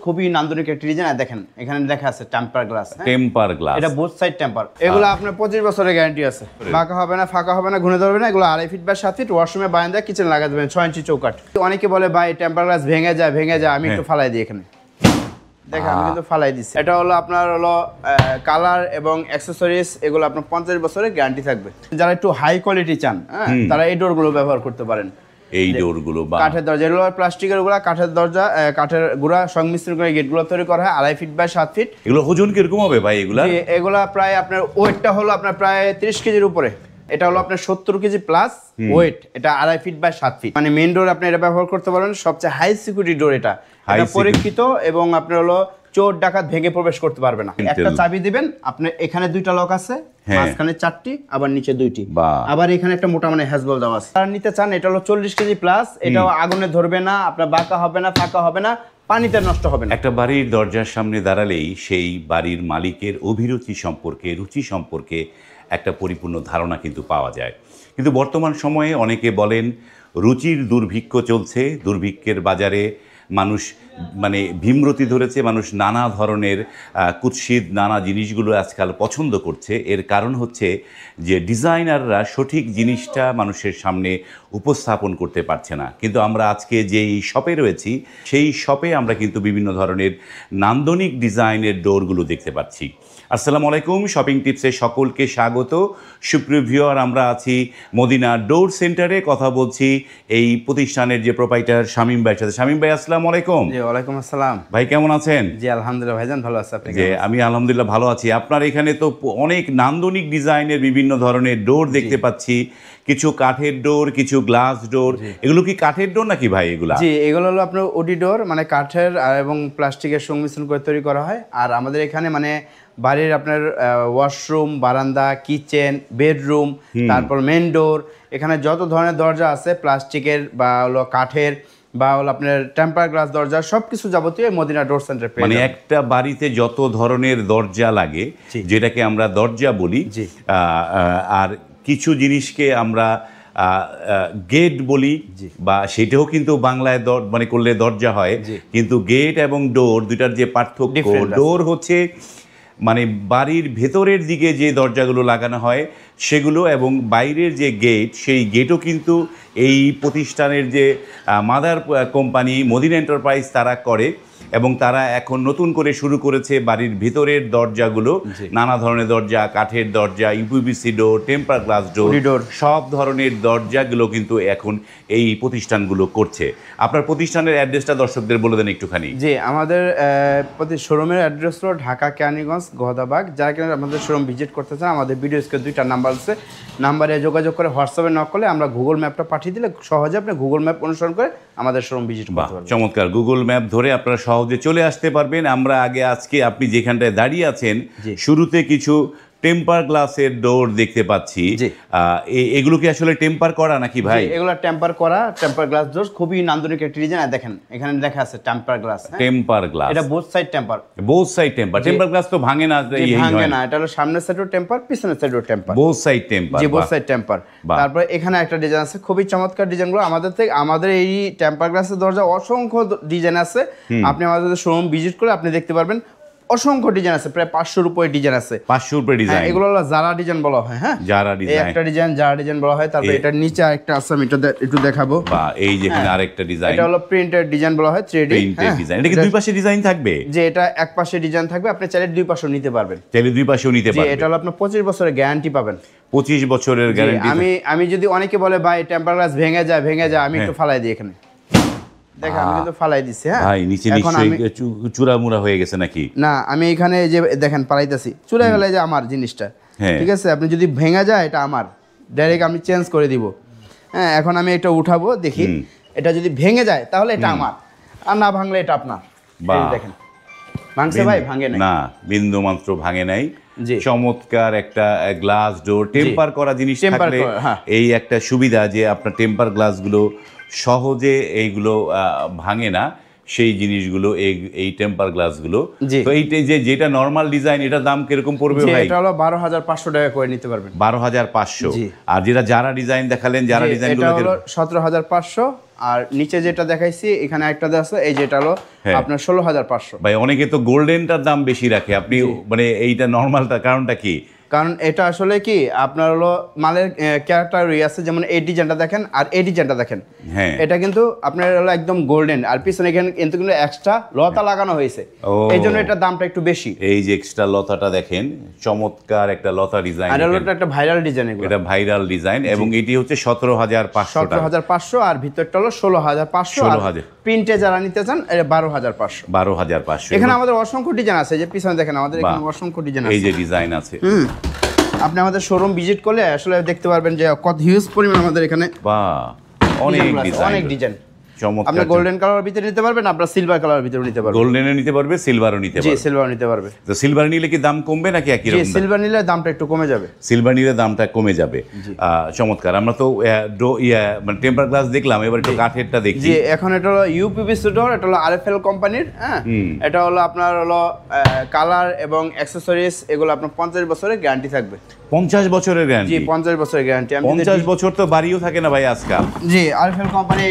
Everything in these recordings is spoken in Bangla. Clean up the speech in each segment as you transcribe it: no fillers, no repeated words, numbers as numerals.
খুবই নান্দনিক একটা ডিজাইন। আর দেখেন এখানে লেখা আছে টেম্পার গ্লাস। টেম্পার গ্লাস, এটা বোথ সাইড টেম্পার। এগুলো আপনার 25 বছরের গ্যারান্টি আছে। বাঁকা হবে না, ফাঁকা হবে না, ঘুরে ধরবে না। এগুলো 2.5 ফিট বাই 7 ফিট, ওয়াশরুমে বারান্দা কিচেন লাগাতে দেবেন 6 ইঞ্চি চৌকাঠ। অনেকে বলে ভাই টেম্পার গ্লাস ভেঙে যায়, আমি একটু ফালাই দিই এখানে। দেখেন আমি কিন্তু ফালাই দিচ্ছি। এটা হলো আপনার কালার এবং অ্যাকসেসরিজ, এগুলো আপনার 50 বছরের গ্যারান্টি থাকবে। যারা একটু হাই কোয়ালিটি চান, তারা এই ডোরগুলো ব্যবহার করতে পারেন। এই ডোরগুলো বা কাঠের দরজা, এগুলো প্লাস্টিকের গুলা, কাঠের দরজা, কাঠের গুঁড়া সংমিশ্রণ করে গেটগুলো তৈরি করা হয় 2.5 ফিট বাই 7 ফিট। এগুলো ওজন কিরকম হবে ভাই? এগুলা প্রায় আপনার ওয়েটটা হলো আপনার প্রায় 30 কেজির উপরে। এটা হলো আপনার 70 কেজি প্লাস ওয়েট। এটা 2.5 ফিট বাই 7 ফিট, মানে মেইন ডোর আপনি এটা ব্যবহার করতে পারেন। সবচেয়ে হাই সিকিউরিটি ডোর এটা পরীক্ষিত, এবং আপনার হলো চোর ডাকাত ভেঙে প্রবেশ করতে পারবে না। একটা চাবি দিবেন, আপনার এখানে 2টা লক আছে, মাঝখানে 4টি, আবার নিচে 2টি, আবার এখানে একটা মোটা মানে হ্যাজবল দেওয়া আছে। আর নিতে চান, এটা হলো 40 কেজি প্লাস। এটাও আগুনে ধরবে না, আপনার বাঁকা হবে না, ফাঁকা হবে না, পানিতে নষ্ট হবে না। একটা বাড়ির দরজার সামনে দাঁড়ালেই সেই বাড়ির মালিকের অভিরুচি সম্পর্কে, রুচি সম্পর্কে একটা পরিপূর্ণ ধারণা কিন্তু পাওয়া যায়। কিন্তু বর্তমান সময়ে অনেকে বলেন রুচির দুর্ভিক্ষ চলছে, দুর্ভিক্ষের বাজারে মানুষ মানে ভীমরতি ধরেছে, মানুষ নানা ধরনের কুৎসিত নানা জিনিসগুলো আজকাল পছন্দ করছে। এর কারণ হচ্ছে যে ডিজাইনাররা সঠিক জিনিসটা মানুষের সামনে উপস্থাপন করতে পারছে না। কিন্তু আমরা আজকে যেই শপে রয়েছি, সেই শপে আমরা কিন্তু বিভিন্ন ধরনের নান্দনিক ডিজাইনের ডোরগুলো দেখতে পাচ্ছি। আসসালামু আলাইকুম, শপিং টিপসে সকলকে স্বাগত। সুপ্রিয় ভিউয়ার, আমরা আছি মদিনা ডোর সেন্টারে, কথা বলছি এই প্রতিষ্ঠানের যে প্রোপাইটার শামীম ভাইয়ের সাথে। শামীম ভাই আসসালামু আলাইকুম। জি ওয়ালাইকুম আসসালাম। ভাই কেমন আছেন? জি আলহামদুলিল্লাহ ভাইজান, ভালো আছি। আপনি? যে আমি আলহামদুলিল্লাহ ভালো আছি। আপনার এখানে তো অনেক নান্দনিক ডিজাইনের বিভিন্ন ধরনের ডোর দেখতে পাচ্ছি, কিছু কাঠের ডোর, কিছু গ্লাস ডোর। এগুলো কি কাঠের ডোর নাকি ভাই? এগুলা জি, এগুলো হলো আপনার ওডি ডোর, মানে কাঠের এবং প্লাস্টিকের সংমিশ্রণ করে তৈরি করা হয়। আর আমাদের এখানে মানে বাড়ির আপনার ওয়াশরুম, বারান্দা, কিচেন, বেডরুম, তারপর মেন ডোর, এখানে যত ধরনের দরজা আছে প্লাস্টিকের বা হলো কাঠের বা হলো আপনার টেম্পার গ্লাস দরজা, সবকিছু যাবতীয় মদিনা ডোর সেন্টার পেয়ে মানে একটা বাড়িতে যত ধরনের দরজা লাগে, যেটাকে আমরা দরজা বলি, আর কিছু জিনিসকে আমরা গেট বলি, বা সেটাও কিন্তু বাংলায় মানে করলে দরজা হয়। কিন্তু গেট এবং ডোর দুইটার যে পার্থক্য, ডোর হচ্ছে মানে বাড়ির ভেতরের দিকে যে দরজাগুলো লাগানো হয় সেগুলো, এবং বাইরের যে গেট, সেই গেটও কিন্তু এই প্রতিষ্ঠানের যে মাদার কোম্পানি মদিনা এন্টারপ্রাইজ তারা করে। এবং তারা এখন নতুন করে শুরু করেছে বাড়ির ভিতরের দরজাগুলো, নানা ধরনের দরজা, কাঠের দরজা, ইউপিভিসি ডোর, টেম্পার গ্লাস ডোর, সব ধরনের দরজাগুলো কিন্তু এখন এই প্রতিষ্ঠানগুলো করছে। আপনার প্রতিষ্ঠানের অ্যাড্রেসটা দর্শকদের বলে দেন একটুখানি। জি, আমাদের শোরুমের অ্যাড্রেস হলো ঢাকা কেরানীগঞ্জ গহদাবাগ। যারা কিনা আমাদের শোরুম ভিজিট করতে চান, আমাদের ভিডিও স্ক্রিনে 2টা নাম্বার আছে, নাম্বারে যোগাযোগ করে হোয়াটসঅ্যাপে নক করলে আমরা গুগল ম্যাপটা পাঠিয়ে দিলে সহজে আপনি গুগল ম্যাপ অনুসরণ করে আমাদের শোরুম ভিজিট করতে পারবেন। চমৎকার, গুগল ম্যাপ ধরে আপনারা সহজে চলে আসতে পারবেন। আমরা আজকে আপনি যেখানটায় দাঁড়িয়ে আছেন, শুরুতে কিছু টেম্পার গ্লাসের ডোর দেখতে পাচ্ছি। এগুলো কি আসলে টেম্পার করা নাকি ভাই? এগুলো টেম্পার করা, টেম্পার গ্লাস ডোর, খুবই নান্দনিক একটা ডিজাইন। আর দেখেন এখানে লেখা আছে টেম্পার গ্লাস। টেম্পার গ্লাস, এটা both side temper. Both side temper. Temper glass তো ভাঙে না? ভাঙে না, এটা হলো সামনের সাইডও টেম্পার, পিছনের সাইডও টেম্পার। Both side temper. জি, বোথ সাইড টেম্পার। তারপর এখানে একটা ডিজাইন আছে, খুবই চমৎকার ডিজাইনগুলো। আমাদের এই টেম্পার গ্লাসের দরজা অসংখ্য ডিজাইন আছে। আপনি আমাদের শোরুম ভিজিট করে আপনি দেখতে পারবেন, অসংখ্য ডিজাইন আছে, প্রায় 500-র উপরে ডিজাইন আছে। 500-র উপরে ডিজাইন। এগুলো হলো জারা ডিজাইন বলা হয়। হ্যাঁ, জারা ডিজাইন, একটা ডিজাইন জারা ডিজাইন বলা হয়। তারপর এটার নিচে আরেকটা আছে, আমি একটু দেখাবো। বা এই যে এখানে আরেকটা ডিজাইন, এটা হলো প্রিন্টেড ডিজাইন বলা হয়, 3D প্রিন্টেড ডিজাইন। এটা কি দুই পাশে ডিজাইন থাকবে? যে এটা এক পাশে ডিজাইন থাকবে, আপনি চাইলে দুই পাশেও নিতে পারবেন। চাইলে দুই পাশেও নিতে পারবেন। এটা হলো আপনার 25 বছরের গ্যারান্টি পাবেন। 25 বছরের গ্যারান্টি। আমি যদি অনেকে বলে ভাই টেম্পার গ্লাস ভেঙে যায়, আমি একটু ফালাই দিই এখানে। দেখেন আমি কিন্তু ফালাই দিচ্ছি। হ্যাঁ ভাই, নিচে নিশ্চয়ই চূড়ামুড়া হয়ে গেছে নাকি? না, আমি এখানে যে দেখেন পালাইতেছি, চুলাই ফেলাই যে আমার জিনিসটা, ঠিক আছে? আপনি যদি ভেঙে যায়, এটা আমার, ডাইরেক্ট আমি চেঞ্জ করে দিব। হ্যাঁ, এখন আমি এটা উঠাবো, দেখি এটা যদি ভেঙে যায় তাহলে এটা আমার, আর না ভাঙলে এটা আপনার। দেখেন ভাঙছে ভাই? ভাঙে নাই, না, বিন্দু মাত্র ভাঙে নাই। চমৎকার একটা গ্লাস ডোর, টেম্পার করা জিনিস থাকলে এই একটা সুবিধা যে আপনার টেম্পার গ্লাসগুলো সহজে এইগুলো ভাঙে না, সেই জিনিসগুলো এই টেম্পার গ্লাসগুলো। তো এইটা যেটা নরমাল ডিজাইন, এটার দাম কিরকম পড়বে ভাই? এটা হলো 12,500 টাকা করে নিতে পারবেন। 12,500। আর যেটা যারা ডিজাইন দেখালেন, যারা ডিজাইনগুলো এটা হলো 17,500। আর নিচে যেটা দেখাইছি এখানে একটা আছে, এই যেটা হলো আপনার 16,500। ভাই অনেকে তো গোল্ডেনটার দাম বেশি রাখে, আপনি মানে এইটা নর্মালটা কারণটা কি? কারণ এটা আসলে কি আপনার হলো মালের ক্যারেক্টার আছে, যেমন এই ডিজাইনটা দেখেন আর এই ডিজাইনটা দেখেন, হ্যাঁ এটা কিন্তু আপনার হলো একদম গোল্ডেন, আর পিছনে এখানে কিন্তু এক্সট্রা লতা লাগানো হয়েছে, এই জন্য এটার দামটা একটু বেশি। এই যে এক্সট্রা লতাটা দেখেন, চমৎকার একটা লতা ডিজাইন, আর হলো একটা ভাইরাল ডিজাইন, এটা ভাইরাল ডিজাইন, এবং এটি হচ্ছে 17,500 টাকা, 17,500, আর ভিতরটা হলো 16,500, 16,000 প্রিন্টে যারা নিতে চান এটা 12,500। 12,500। এখানে আমাদের অসংখ্য ডিজাইন আছে, যে পিছনে দেখেন আমাদের এখানে অসংখ্য ডিজাইন আছে, এই যে ডিজাইন আছে। আপনি আমাদের শোরুম ভিজিট করলে আসলে দেখতে পারবেন যে কত হিউজ পরিমাণ আমাদের এখানে অনেক ডিজাইন। আপনি গোল্ডেন কালারের ভিতরে নিতে পারবেন, আপনার সিলভার কালারের ভিতরে নিতে পারবেন, গোল্ডেনে নিতে পারবে, সিলভারও নিতে পারবে। জি, সিলভার নিতে পারবে। তো সিলভার নিলে কি দাম কমবে নাকি একই রকম? জি, সিলভার নিলে দামটা একটু কমে যাবে, সিলভার নিলে দামটা কমে যাবে। চমৎকার। আমরা তো মানে টেম্পার গ্লাস দেখলাম, এবার একটু কাঠেরটা দেখি। জি, এখন এটা হলো ইউপিভিসি ডোর, এটা হলো আরএফএল কোম্পানির। হ্যাঁ, এটা হলো আপনার হলো কালার এবং অ্যাকসেসরিজ এগুলো আপনার 50 বছরের গ্যারান্টি থাকবে। 50 বছরের গ্যারান্টি? জি, 50 বছরের গ্যারান্টি। 50 বছর তো বাড়িও থাকে না ভাই আজকাল। জি, আরএফএল কোম্পানি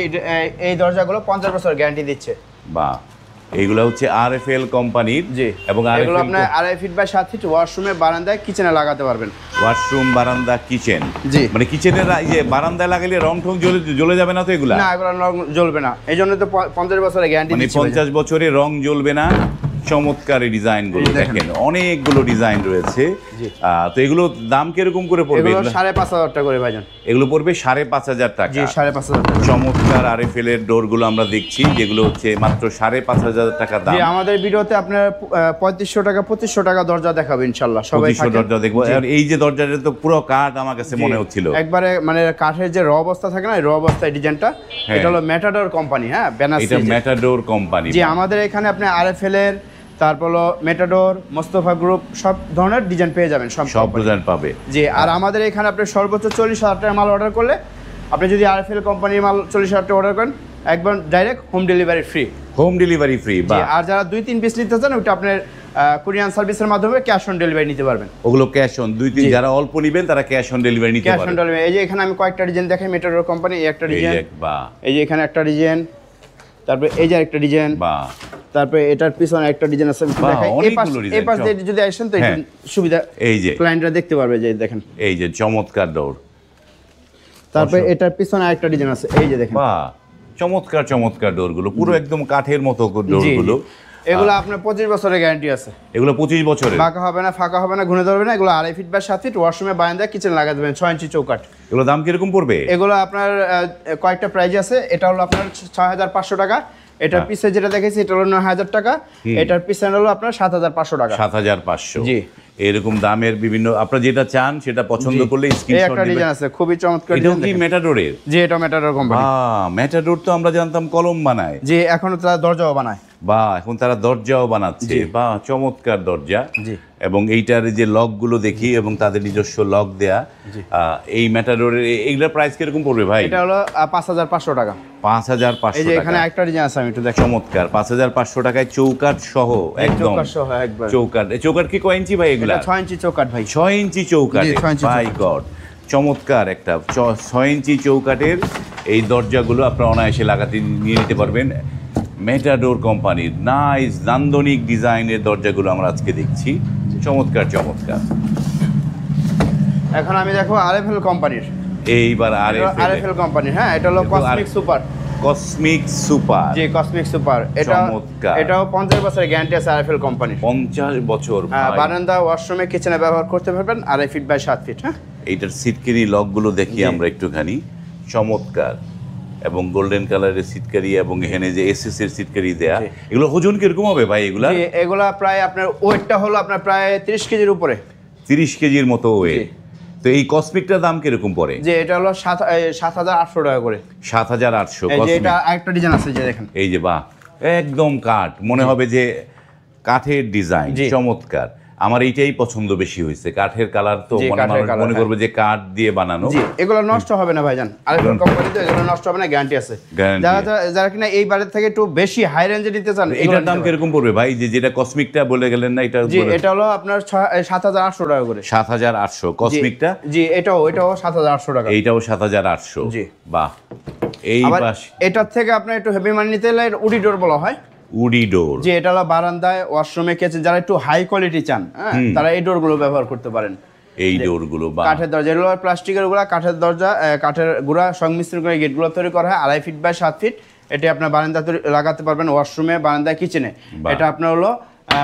এই দরজাগুলো 50 বছর গ্যারান্টি দিচ্ছে। বাহ, এইগুলো হচ্ছে আরএফএল কোম্পানির। জি, এবং এগুলো আপনি 2.5 ফিট বাই 7 ফিট ওয়াশরুমে, বারান্দায়, কিচেনে লাগাতে পারবেন। ওয়াশরুম, বারান্দা, কিচেন। জি, মানে কিচেনের এই যে বারান্দায় লাগালে রং ঠং জ্বলে যাবে না তো? এগুলা না, এগুলো রং জ্বলবে না, এই জন্য তো 50 বছরের গ্যারান্টি মানে দিচ্ছে। 50 বছরে রং জ্বলবে না। চমৎকার এই ডিজাইনগুলো দেখেন, অনেকগুলো ডিজাইন রয়েছে। তো এগুলো দাম কিরকম করে পড়বে? এগুলো 5,500 টাকা করে ভাইজান। এগুলো পড়বে 5,500 টাকা। জি, 5,500 টাকা। চমৎকার আরএফএল এর ডোরগুলো আমরা দেখছি, যেগুলো হচ্ছে মাত্র 5,500 টাকা দাম। জি, আমাদের ভিডিওতে আপনার 3500 টাকা 2500 টাকা দরজা দেখাবো ইনশাআল্লাহ। সবাই 2500 দরজা দেখবো। আর এই যে দরজাটা তো পুরো কাঠ আমার কাছে মনে হচ্ছিল একবারে, মানে কাঠের যে র অবস্থা থাকে না, র অবস্থায় ডিজাইনটা। এটা হলো মেটাডোর কোম্পানি। হ্যাঁ, এটা মেটাডোর কোম্পানি। জি, আমাদের এখানে আপনি আরএফএল এর, তারপর হলো মেটাডোর, মোস্তফা গ্রুপ, সব ধরনের ডিজাইন পেয়ে যাবেন। সব ডিজাইন পাবে। জি, আর আমাদের এখানে আপনি সর্বোচ্চ 40,000 টাকার মাল অর্ডার করলে, আপনি যদি আরএফএল কোম্পানির মাল 40,000 টাকা অর্ডার করেন, একবার direct home delivery free. Home delivery free. আর যারা 2-3 পিস নিতে চান, ওটা আপনার কুরিয়ান সার্ভিসের মাধ্যমে ক্যাশ অন ডেলিভারি নিতে পারবেন। ওগুলো ক্যাশ অন, 2-3 যারা অল্প নেবেন তারা ক্যাশ অন ডেলিভারি নিতে পারবেন। Cash on delivery. এই যে এখানে আমি কয়েকটা ডিজাইন দেখাই, মেটাডোর কোম্পানি, এই একটা ডিজাইন, এই যে এখানে একটা ডিজাইন, তারপর এই যে একটা ডিজাইন, তারপরে এটার পিছনে একটা ডিজাইন আছে, আমি দেখাই। এই পাশ দিয়ে যদি আসেন তো একটু সুবিধা, এই যে ক্লায়েন্টরা দেখতে পারবে, যে দেখেন এই যে চমৎকার ডোর। তারপরে এটার পিছনে আরেকটা ডিজাইন আছে, এই যে দেখেন। বাহ, চমৎকার চমৎকার ডোরগুলো, পুরো একদম কাঠের মতো ডোরগুলো। এগুলো আপনার 25 বছরের গ্যারান্টি আছে। এগুলো 25 বছরের, ফাঁকা হবে না, ঘুরে ধরবে না। এগুলো 2.5 ফিট বাই 7 ফিট ওয়াশরুমে, বারান্দায়, কিচেন লাগাতে দেবেন, 6 ইঞ্চি চৌকাঠ। এগুলো দাম কিরকম পড়বে? এগুলো আপনার কয়েকটা প্রাইস আছে। এটা হলো আপনার 6,500 টাকা। এটার পিছে যেটা দেখেছি এটা হলো 9,000 টাকা। এটার পিছনে হলো আপনার 7,500 টাকা। 7,500। জি, এরকম দামের বিভিন্ন, আপনারা যেটা চান সেটা পছন্দ করলে স্ক্রিনশট একটা ডিজাইন আছে, খুবই চমৎকার ডিজাইন। এটা কি মেটাডোরের? জি, এটা মেটাডোর কোম্পানি। মেটাডোর তো আমরা জানতাম কলম বানায়। জি, এখনো তারা দরজাও বানায়। এখন তারা দরজাও বানাচ্ছে। চমৎকার দরজা। জি, এবং এইটার যে লকগুলো দেখি, এবং তাদের নিজস্ব লক দেয়া, এই মেটাডোরের এইগুলোর প্রাইস কিরকম পড়বে ভাই? এটা হলো 5,500 টাকা। 5,500 এই যে এখানে একটা ডিজাইন আছে, আমি একটু দেখাই। চমৎকার, 5,500 টাকায় চৌকাঠ সহ, একদম চৌকাঠ সহ একবার। চৌকাঠ কি কয় ইঞ্চি ভাই এগুলা? 6 ইঞ্চি চৌকাঠ ভাই। 6 ইঞ্চি চৌকাঠ। বাই গড, চমৎকার একটা 6 ইঞ্চি চৌকাঠের এই দরজাগুলো আপনারা অনায়াসে লাগাতে নিয়ে নিতে পারবেন। মেটাডোর কোম্পানির নাইস নান্দনিক ডিজাইনের দরজাগুলো আমরা আজকে দেখছি। চমৎকার চমৎকার। এখন আমি দেখো আরএফএল কোম্পানির। এইবার আরএফএল কোম্পানি। হ্যাঁ, এটা হলো কসমিক সুপার। Cosmic super. জি, কসমিক সুপার। এটাও 50 বছরের গ্যারান্টি আছে আরএফএল কোম্পানির। 50 বছর। হ্যাঁ, বারান্দা, ওয়াশরুমে, কিচেনে ব্যবহার করতে পারবেন। 2.5 ফিট বাই 7 ফিট। হ্যাঁ, এইটার সিটকারি লকগুলো দেখি আমরা একটুখানি। চমৎকার, এবং গোল্ডেন কালারের সিটকারি, এবং এখানে যে এসএস এর সিটকারি দেয়া। এগুলো ওজন কিরকম হবে ভাই এগুলা? এগুলা প্রায় আপনার ওয়েটটা হলো আপনার প্রায় 30 কেজির উপরে। 30 কেজির মতো ওয়েট। তো এই কসমিকটার দাম কিরকম পড়ে? যে এটা হলো 7,800 টাকা করে। 7,800। এই যে এটা আরেকটা ডিজাইন আছে, যে দেখেন। এই যে বাহ, একদম কাঠ, মনে হবে যে কাঠের ডিজাইন। চমৎকার। আমার এইটাই পছন্দ বেশি হয়েছে, কাঠের কালার তো মনে করবে যে কাঠ দিয়ে বানানো। জি, এগুলো নষ্ট হবে না ভাইজান, আরেকজন কোম্পানিতে এগুলো নষ্ট হবে না, গ্যারান্টি আছে। যারা যারা কিনা এই বাজার থেকে একটু বেশি হাই রেঞ্জে নিতে চান, এটার দাম কিরকম পড়বে ভাই? যেটা কসমিকটা বলে গেলেন না, এটা জি, এটা হলো আপনার 7,800 টাকা করে। 7,800 কসমিকটা? জি, এটাও 7,800 টাকা। এইটাও 7,800। জি, বাহ। এই পাশে এটার থেকে আপনার একটু হেভি মান নিতে হলে উডি ডোর বলা হয়। উডি ডোর, যে এটা হলো বারান্দায়, ওয়াশরুমে, কিচেন, যারা একটু হাই কোয়ালিটি চান, হ্যাঁ, তারা এই ডোরগুলো ব্যবহার করতে পারেন। এই ডোরগুলো বা কাঠের দরজা, এগুলো প্লাস্টিকের গুলা, কাঠের দরজা, কাঠের গুঁড়া সংমিশ্রণ করে গেটগুলো তৈরি করা হয় 2.5 ফিট বাই 7 ফিট। এটা আপনার বারান্দা লাগাতে পারবেন, ওয়াশরুমে, বারান্দায়, কিচেনে। এটা আপনার হলো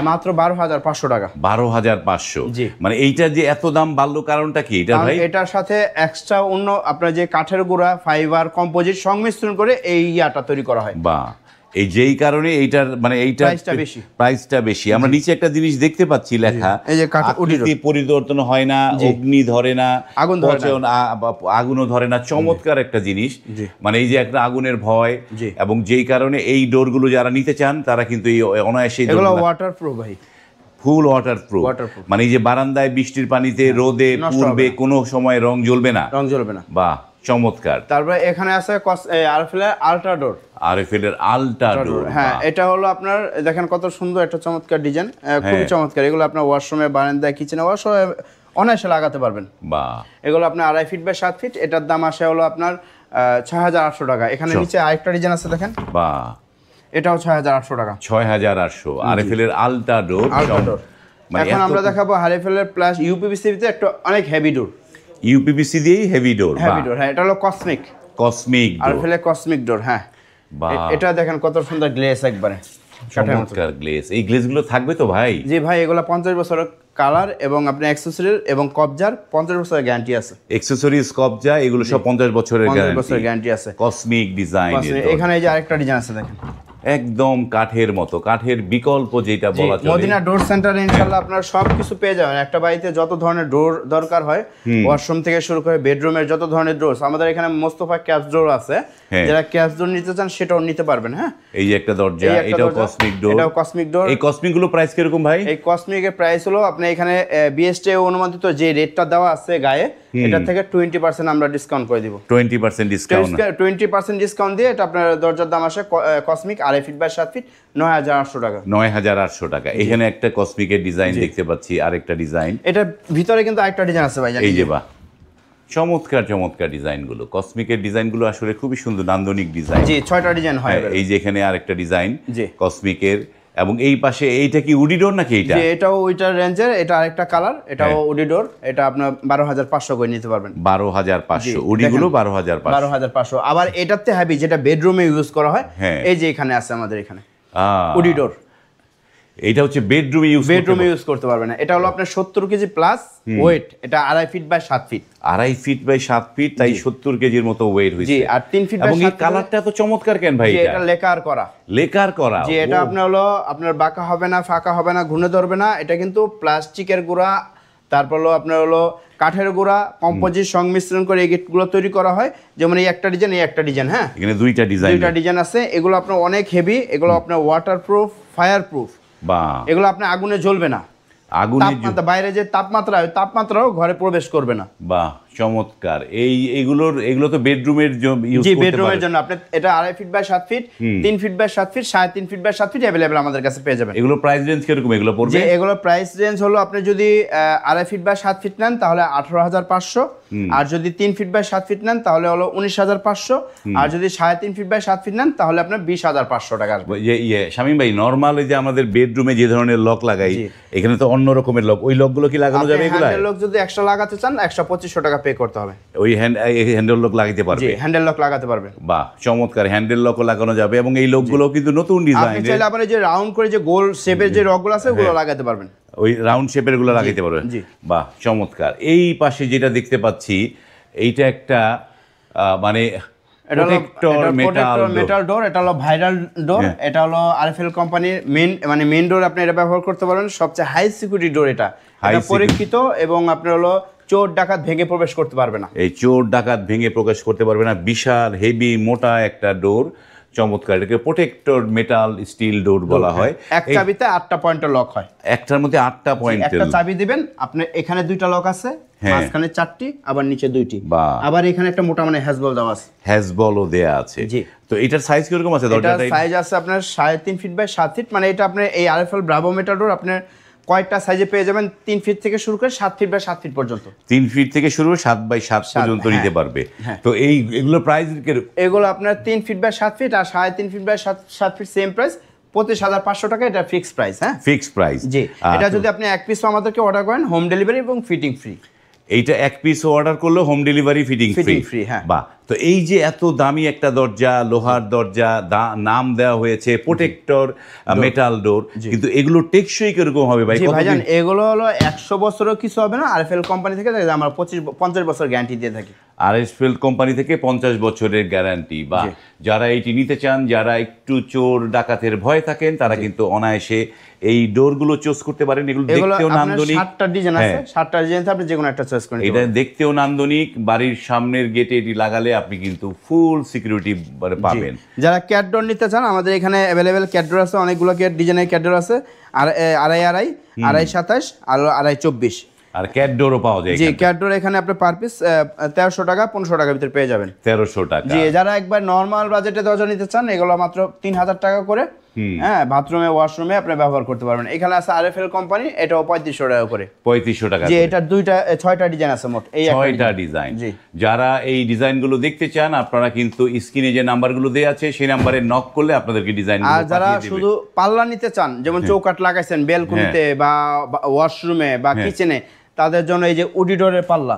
মাত্র 12,500 টাকা। 12,500। জি। মানে এইটা যে এত দাম বাড়লো কারণটা কি এটা ভাই? এটার সাথে এক্সট্রা অন্য আপনার যে কাঠের গুঁড়া, ফাইবার, কম্পোজিট সংমিশ্রণ করে এই ইয়াটা তৈরি করা হয়। বা এই যেই কারণে এইটার মানে এইটা প্রাইসটা বেশি। আমরা নিচে একটা জিনিস দেখতে পাচ্ছি লেখা, এই যে আকৃতি পরিবর্তন হয় না, অগ্নি ধরে না, আগুনও ধরে না। চমৎকার একটা জিনিস, মানে এই যে একটা আগুনের ভয়, এবং যেই কারণে এই ডোরগুলো যারা নিতে চান তারা কিন্তু এই অনায়াসে ওয়াটারপ্রুফ ভাই, ফুল ওয়াটারপ্রুফ। মানে এই যে বারান্দায় বৃষ্টির পানিতে, রোদে, পূর্বে কোনো সময় রং জ্বলবে না, বাহ চমৎকার। তারপরে এখানে আছে আরএফএল এর আল্ট্রা ডোর। আরএফএল এর আল্ট্রা ডোর, হ্যাঁ, এটা হলো আপনার দেখেন কত সুন্দর একটা চমৎকার ডিজাইন, খুবই চমৎকার। এগুলো আপনার ওয়াশরুমে, বারান্দায়, কিচেনে, ওয়াশরুমে অনায়াসে লাগাতে পারবেন। বাহ। এগুলো আপনার 2.5 ফিট বাই 7 ফিট। এটার দাম আসে হলো আপনার 6,800 টাকা। এখানে নিচে আরেকটা ডিজাইন আছে দেখেন, বাহ, এটাও 6,800 টাকা। 6,800 আরএফএল এর আল্ট্রা ডোর। এখন আমরা দেখাবো আরএফএল এর প্লাস ইউপিভিসি তে একটা অনেক হেভি ডোর। ইউপিভিসি দিয়েই হেভি ডোর, হ্যাঁ, এটা হলো কসমিক আরএফএল এর কসমিক ডোর। হ্যাঁ, এটা দেখেন কত সুন্দর গ্লেজ, একবারে চমৎকার গ্লেজ। এই গ্লেজগুলো থাকবে তো ভাই? জি ভাই, এগুলো 50 বছরের কালার এবং আপনি অ্যাকসেসরিজ এবং কবজার 50 বছরের গ্যারান্টি আছে। অ্যাকসেসরিজ, কবজা, এগুলো সব 50 বছরের গ্যারান্টি আছে। Cosmic design. এখানে এই যে আরেকটা ডিজাইন আছে দেখেন, একদম কাঠের মতো, কাঠের বিকল্প যেটা বলা যায়। মদিনা ডোর সেন্টারে ইনশাআল্লাহ আপনারা সবকিছু পেয়ে যাবেন। একটা বাড়িতে যত ধরনের ডোর দরকার হয়, ওয়াশরুম থেকে শুরু করে বেডরুমের যত ধরনের ডোর, আমাদের এখানে মোস্তফা ক্যাপস ডোর আছে। যারা ক্যাপস ডোর নিতে চান সেটাও নিতে পারবেন। হ্যাঁ, এই যে একটা দরজা, এটাও কসমিক ডোর। এটাও কসমিক ডোর। এই কসমিক গুলো প্রাইস কিরকম ভাই? এই কসমিক এর প্রাইস হলো আপনি এখানে বিএসটি অনুমোদিত যে রেটটা দেওয়া আছে গায়ে, এটা থেকে 20% আমরা ডিসকাউন্ট করে দিব। 20% ডিসকাউন্ট, 20% ডিসকাউন্ট দিয়ে এটা আপনার দরজার দাম আসে কসমিক 2.5 ফিট বাই 7 ফিট 9,800 টাকা। 9,800 টাকা। এখানে একটা কসমিকের ডিজাইন দেখতে পাচ্ছি, আরেকটা ডিজাইন। এটা ভিতরে কিন্তু আরেকটা ডিজাইন আছে ভাই, এই যে বাহ, চমৎকার চমৎকার ডিজাইনগুলো। কসমিকের ডিজাইনগুলো আসলে খুবই সুন্দর, নান্দনিক ডিজাইন। জি, 6টা ডিজাইন হয়। এই যে এখানে আরেকটা ডিজাইন কসমিকের, এবং এই পাশে এইটা কি উডি ডোর নাকি? এটা এটাও ওইটার রেঞ্জের, এটা আরেকটা কালার, এটাও উডি ডোর। এটা আপনার 12,500 করে নিতে পারবেন। 12,500 উডিগুলো 12,500। আবার এটাতে হেভি যেটা বেডরুমে ইউজ করা হয়, এই যে এখানে আছে আমাদের এখানে উডি ডোর। এটা হচ্ছে বেডরুমে ইউজ করতে পারবেন। এটা হলো আপনার 70 কেজি প্লাস ওয়েট। এটা 2.5 feet by 7 feet. 2.5 feet by 7 feet, তাই 70 কেজির মতো ওয়েট হয়েছে। জি, আর 3 ফিট বাই 7 এবং এই কালারটা তো চমৎকার কেন ভাই? এটা লেকার করা। জি, এটা আপনার বাঁকা হবে না, ফাঁকা হবে না, ঘুরে ধরবে না। এটা কিন্তু প্লাস্টিকের গুঁড়া, তারপর হলো আপনার হলো কাঠের গুঁড়া, কম্পোজিট সংমিশ্রণ করে এই গেটগুলো তৈরি করা হয়। যেমন এই একটা ডিজাইন, এই একটা ডিজাইন। হ্যাঁ, এখানে দুইটা ডিজাইন আছে। এগুলো আপনার অনেক হেভি, এগুলো আপনার ওয়াটারপ্রুফ, ফায়ার প্রুফ। এগুলো আপনার আগুনে জ্বলবে না, বাইরে যে তাপমাত্রাও ঘরে প্রবেশ করবে না। বাহ, চমৎকার। এগুলো তো বেডরুমের জন্য আপনি এটা 2.5 feet by 7 feet, 3 feet by 7 feet, 3.5 feet by 7 feet available আমাদের কাছে পেয়ে যাবেন। এগুলো প্রাইস রেঞ্জ কিরকম এগুলো পড়বে? এগুলো প্রাইস রেঞ্জ হলো আপনি যদি 2.5 ফিট বাই 7 ফিট নেন তাহলে 18,500, আর যদি 3 ফিট বাই 7 ফিট নেন তাহলে হলো 19,500, আর যদি 3.5 ফিট বাই 7 ফিট নেন তাহলে আপনার 20,500 টাকা আসবে। শামীম ভাই, নরমাল যে আমাদের বেডরুমে যে ধরনের লক লাগাই, এখানে তো অন্য রকমের লক, ওই লকগুলো কি লাগানো যাবে? এগুলো হ্যান্ডেল লক যদি এক্সট্রা লাগাতে চান 12500 টাকা পে করতে হবে। ওই হ্যান্ডেল লক লাগাতে পারবে? জি, হ্যান্ডেল লক লাগাতে পারবে। বাহ, চমৎকার। হ্যান্ডেল লকও লাগানো যাবে, এবং এই লকগুলো কিন্তু নতুন ডিজাইন। আপনি চাইলে আবার এই যে রাউন্ড করে যে গোল শেপের যে লকগুলো আছে ওগুলো লাগাতে পারবেন, ওই রাউন্ড শেপের গুলো লাগাতে পারবেন। বাহ, চমৎকার। এই পাশে যেটা দেখতে পাচ্ছি, এইটা একটা মানে মেটাল ডোর। এটা হলো ভাইরাল ডোর। এটা হলো আরএফএল কোম্পানির মেইন ডোর। আপনি এটা ব্যবহার করতে পারেন, সবচেয়ে হাই সিকিউরিটি ডোর। এটা পরীক্ষিত, এবং আপনার হলো চোর ডাকাত ভেঙে প্রবেশ করতে পারবে না। এই চোর ডাকাত ভেঙে প্রবেশ করতে পারবে না। বিশাল হেভি মোটা একটা ডোর, চমৎকার, এটাকে প্রোটেক্টর মেটাল স্টিল ডোর বলা হয়। এক চাবিতে 8টা পয়েন্টের লক হয়, একটার মধ্যে 8টা পয়েন্ট। একটা চাবি দিবেন আপনি, এখানে 2টা লক আছে, মাঝখানে 4টি, আবার নিচে 2টি, আবার এখানে একটা মোটা মানে হ্যাজবল দেওয়া আছে, হ্যাজবলও দেয়া আছে। তো এটার সাইজ কিরকম আছে? দরজাটা সাইজ আছে আপনার 3.5 ফিট বাই 7 ফিট, মানে এটা আপনি এই আরএফএল ব্রাভো মেটাল ডোর আপনার কয়েকটা সাইজে পেয়ে যাবেন, 3 ফিট থেকে শুরু করে 7 ফিট বাই 7 ফিট পর্যন্ত। 3 ফিট থেকে শুরু করে 7 বাই 7 পর্যন্ত নিতে পারবে। তো এগুলো প্রাইস এগুলো আপনার 3 ফিট বাই 7 ফিট আর 3.5 feet by 7 feet same price, 25,500 টাকা, এটা ফিক্সড প্রাইস। হ্যাঁ, ফিক্সড প্রাইস। জি, এটা যদি আপনি এক পিসও আমাদেরকে অর্ডার করেন, হোম ডেলিভারি এবং ফিটিং ফ্রি। এইটা এক পিস অর্ডার করলে হোম ডেলিভারি ফিটিং ফ্রি। হ্যাঁ, বাহ। তো এই যে এত দামি একটা দরজা, লোহার দরজা, নাম দেওয়া হয়েছে প্রোটেক্টর মেটাল ডোর, কিন্তু এগুলো টেকসই কিরকম হবে ভাই? ভাইজান এগুলো হলো 100 বছরও কিছু হবে না, আরএফএল কোম্পানি থেকে আমরা 50 বছর গ্যারান্টি দিয়ে থাকি। আরএফএল কোম্পানি থেকে 50 বছরের গ্যারান্টি। বা যারা এটি নিতে চান, যারা একটু চোর ডাকাতের ভয় থাকেন, তারা কিন্তু অনায়াসে এই ডোরগুলো চুজ করতে পারেন। এগুলো দেখতেও নান্দনিক, 7টা ডিজাইন আছে, 7টা ডিজাইন আপনি যে কোনো একটা চয়েস করেন। এটা দেখতেও নান্দনিক, বাড়ির সামনের গেটে এটি লাগালে আপনি কিন্তু ফুল সিকিউরিটি পাবেন। যারা ক্যাট ডোর নিতে চান, আমাদের এখানে অ্যাভেলেবেল ক্যাট ডোর আছে, অনেকগুলো ডিজাইনের ক্যাট ডোর আছে, আর 2.5 2.5 আর 2.24 আর ক্যাট ডোরও পাওয়া যায়। জি, ক্যাট ডোর এখানে আপনি পার পিস 1300 টাকা 1500 টাকার ভিতরে পেয়ে যাবেন। 1300 টাকা। জি, যারা একবার নরমাল বাজেটে দরজা নিতে চান, এগুলো মাত্র 3000 টাকা করে। হ্যাঁ, বাথরুমে ওয়াশরুমে আপনি ব্যবহার করতে পারবেন। এখানে আছে আরএফএল কোম্পানি, এটাও 3500 টাকা করে। 3500 টাকা। জি, এটা 6টা ডিজাইন আছে মোট, এই 6টা ডিজাইন। যারা এই ডিজাইনগুলো দেখতে চান, আপনারা কিন্তু স্ক্রিনে যে নাম্বারগুলো দেয়া আছে সেই নম্বরে নক করলে আপনাদেরকে ডিজাইনগুলো পাঠিয়ে দিবে। আর যারা শুধু পাল্লা নিতে চান, যেমন চৌকাঠ লাগাইছেন বেলকনিতে বা ওয়াশরুমে বা কিচেনে, তাদের জন্য এই যে উডি ডোরের পাল্লা,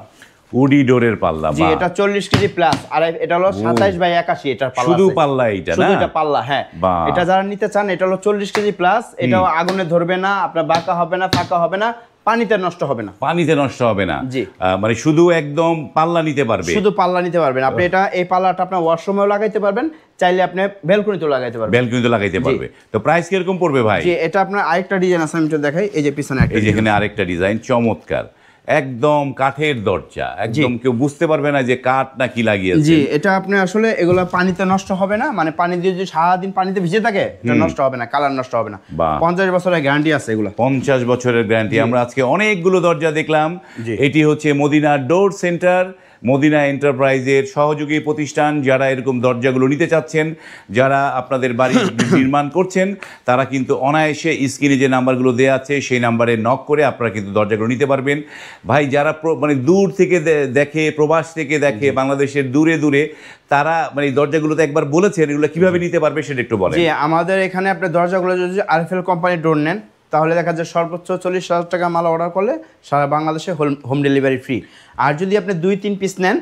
উডি ডোরের পাল্লা। জি, এটা 40 কেজি প্লাস, আর এটা হলো 27 বাই 81 এটার পাল্লা। শুধু পাল্লা এটা না? এটা পাল্লা, হ্যাঁ। এটা যারা নিতে চান, এটা হলো 40 কেজি প্লাস, এটাও আগুনে ধরবে না, আপনার বাঁকা হবে না, ফাঁকা হবে না, পানিতে নষ্ট হবে না। পানিতে নষ্ট হবে না। জি, মানে শুধু একদম পাল্লা নিতে পারবে। শুধু পাল্লা নিতে পারবেন আপনি। এই পাল্লাটা আপনার ওয়াশরুমেও লাগাইতে পারবেন, চাইলে আপনি বেলকনিতেও লাগাইতে পারবেন। বেলকনিতে লাগাইতে পারবে। তো প্রাইস কিরকম পড়বে ভাই? জি, এটা আপনার আরেকটা ডিজাইন আছে, আমি একটু দেখাই। এই যে পিছনে একটা, এই যেখানে আরেকটা ডিজাইন চমৎকার, একদম কাঠের দরজা, একদম কেউ বুঝতে পারবে না যে কাঠ না কি লাগিয়েছে। জি, এটা আপনি আসলে এগুলো পানিতে নষ্ট হবে না, মানে পানি দিয়ে যদি সারাদিন পানিতে ভিজে থাকে, এটা নষ্ট হবে না, কালার নষ্ট হবে না। 50 বছরের গ্যারান্টি আছে এগুলো। 50 বছরের গ্যারান্টি। আমরা আজকে অনেকগুলো দরজা দেখলাম। এটি হচ্ছে মদিনা ডোর সেন্টার, মদিনা এন্টারপ্রাইজের সহযোগী প্রতিষ্ঠান। যারা এরকম দরজাগুলো নিতে চাচ্ছেন, যারা আপনাদের বাড়ি নির্মাণ করছেন, তারা কিন্তু অনায়াসে স্ক্রিনে যে নাম্বারগুলো দেওয়া আছে সেই নাম্বারে নক করে আপনারা কিন্তু দরজাগুলো নিতে পারবেন। ভাই, যারা মানে দূর থেকে দেখে, প্রবাস থেকে দেখে, বাংলাদেশের দূরে দূরে, তারা মানে এই দরজাগুলোতে একবার বলেছেন, এগুলো কিভাবে নিতে পারবে সেটা একটু বলেন। জি, আমাদের এখানে আপনি দরজাগুলো যদি আরএফএল কোম্পানির ডোর নেন, তাহলে দেখা যায় সর্বোচ্চ 40,000 টাকা মাল অর্ডার করলে সারা বাংলাদেশে হোম ডেলিভারি ফ্রি। আর যদি আপনি 2-3 পিস নেন,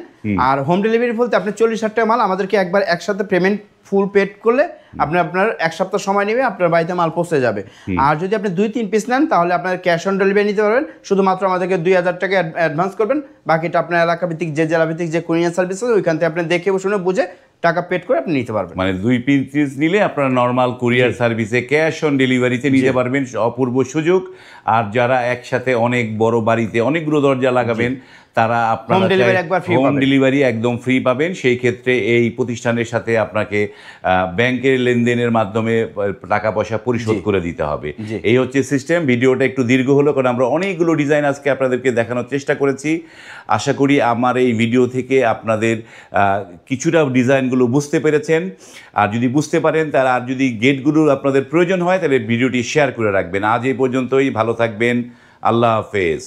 আর হোম ডেলিভারি বলতে আপনি 40,000 টাকা মাল আমাদেরকে একবার একসাথে পেমেন্ট ফুল পেড করলে আপনার 1 সপ্তাহ সময় নেবে, আপনার বাড়িতে মাল পৌঁছে যাবে। আর যদি আপনি 2-3 পিস নেন, তাহলে আপনার ক্যাশ অন ডেলিভারি নিতে পারবেন। শুধুমাত্র আমাদেরকে 2000 টাকা অ্যাডভান্স করবেন, বাকিটা আপনার এলাকা ভিত্তিক যে জেলা ভিত্তিক যে কুরিয়ার সার্ভিস আছে, ওইখান থেকে আপনি দেখে শুনে বুঝে টাকা পেড করে আপনি নিতে পারবেন। মানে 2 পিস নিলে আপনারা নর্মাল কুরিয়ার সার্ভিসে ক্যাশ অন ডেলিভারিতে নিতে পারবেন, অপূর্ব সুযোগ। আর যারা একসাথে অনেক বড় বাড়িতে অনেকগুলো দরজা লাগাবেন, তারা আপনারা হোম ডেলিভারি একদম ফ্রি পাবেন। সেই ক্ষেত্রে এই প্রতিষ্ঠানের সাথে আপনাকে ব্যাংকের লেনদেনের মাধ্যমে টাকা পয়সা পরিশোধ করে দিতে হবে। এই হচ্ছে সিস্টেম। ভিডিওটা একটু দীর্ঘ হলো, কারণ আমরা অনেকগুলো ডিজাইন আজকে আপনাদেরকে দেখানোর চেষ্টা করেছি। আশা করি আমার এই ভিডিও থেকে আপনাদের কিছুটা ডিজাইনগুলো বুঝতে পেরেছেন। আর যদি বুঝতে পারেন, তারা আর যদি গেটগুলো আপনাদের প্রয়োজন হয়, তাহলে ভিডিওটি শেয়ার করে রাখবেন। আজ এই পর্যন্তই, ভালো থাকবেন, আল্লাহ হাফেজ।